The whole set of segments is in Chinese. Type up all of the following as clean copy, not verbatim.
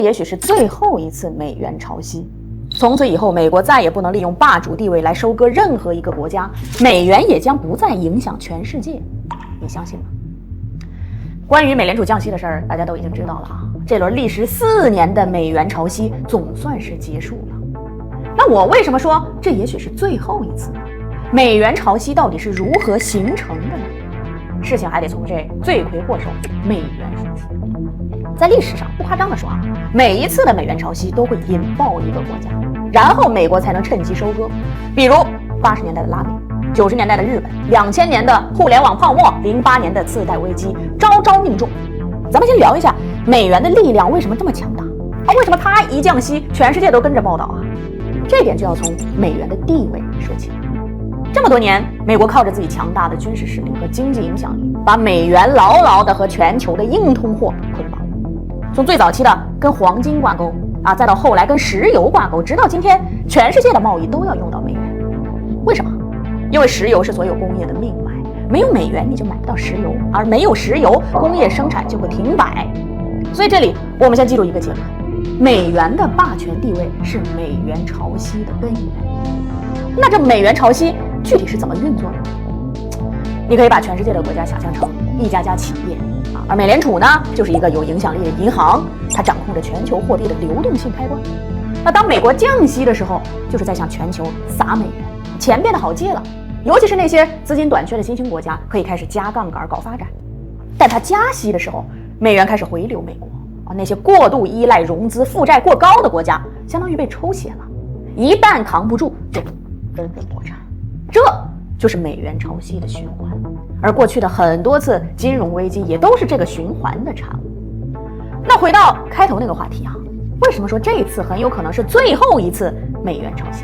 也许是最后一次美元潮汐。从此以后，美国再也不能利用霸主地位来收割任何一个国家，美元也将不再影响全世界。你相信吗？关于美联储降息的事儿，大家都已经知道了啊。这轮历时4年的美元潮汐总算是结束了。那我为什么说这也许是最后一次呢？美元潮汐到底是如何形成的呢？事情还得从这罪魁祸首美元说起。在历史上，不夸张地说啊，每一次的美元潮汐都会引爆一个国家，然后美国才能趁机收割。比如80年代的拉美，90年代的日本，2000年的互联网泡沫，08年的次贷危机，招招命中。咱们先聊一下美元的力量为什么这么强大啊？为什么它一降息，全世界都跟着报道啊？这点就要从美元的地位说起。这么多年，美国靠着自己强大的军事实力和经济影响力，把美元牢牢地和全球的硬通货捆绑。从最早期的跟黄金挂钩啊，再到后来跟石油挂钩，直到今天，全世界的贸易都要用到美元。为什么？因为石油是所有工业的命脉，没有美元你就买不到石油，而没有石油，工业生产就会停摆。所以这里我们先记住一个结论：美元的霸权地位是美元潮汐的根源。那这美元潮汐具体是怎么运作的呢？你可以把全世界的国家想象成一家家企业啊，而美联储呢，就是一个有影响力的银行，它掌控着全球货币的流动性开关。那当美国降息的时候，就是在向全球撒美元，钱变得好借了，尤其是那些资金短缺的新兴国家，可以开始加杠杆搞发展。但它加息的时候，美元开始回流美国啊，那些过度依赖融资、负债过高的国家，相当于被抽血了，一旦扛不住，就纷纷破产。这就是美元潮汐的循环，而过去的很多次金融危机也都是这个循环的产物。那回到开头那个话题啊，为什么说这一次很有可能是最后一次美元潮汐？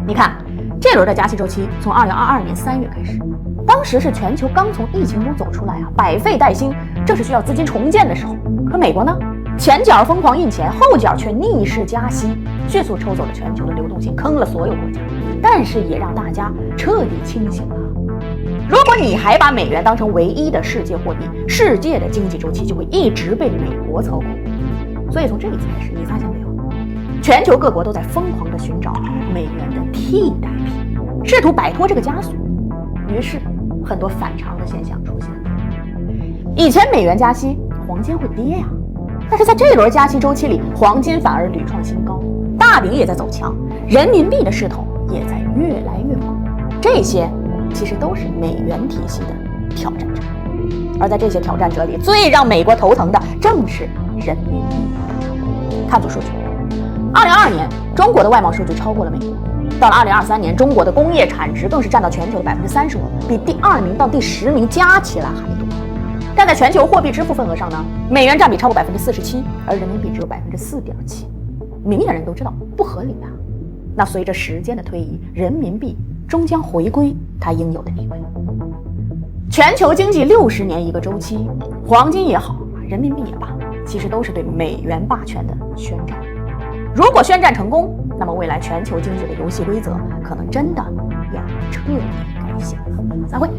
你看，这轮的加息周期从2022年3月开始，当时是全球刚从疫情中走出来啊，百废待兴，正是需要资金重建的时候。可美国呢，前脚疯狂印钱，后脚却逆势加息，迅速抽走了全球的流动性，坑了所有国家，但是也让大家彻底清醒了。如果你还把美元当成唯一的世界货币，世界的经济周期就会一直被美国操控。所以从这一次开始，你发现没有，全球各国都在疯狂地寻找美元的替代品，试图摆脱这个枷锁。于是很多反常的现象出现了。以前美元加息，黄金会跌呀，但是在这轮加息周期里，黄金反而屡创新高，大饼也在走强，人民币的势头也在越来越猛。这些其实都是美元体系的挑战者，而在这些挑战者里，最让美国头疼的正是人民币。看组数据，2022年中国的外贸数据超过了美国，到了2023年，中国的工业产值更是占到全球的35%，比第2名到第10名加起来还多。但在全球货币支付份额上呢，美元占比超过47%，而人民币只有4.7%。明眼人都知道不合理啊。那随着时间的推移，人民币终将回归它应有的地位。全球经济60年一个周期，黄金也好，人民币也罢，其实都是对美元霸权的宣战。如果宣战成功，那么未来全球经济的游戏规则可能真的要彻底改写了。散会。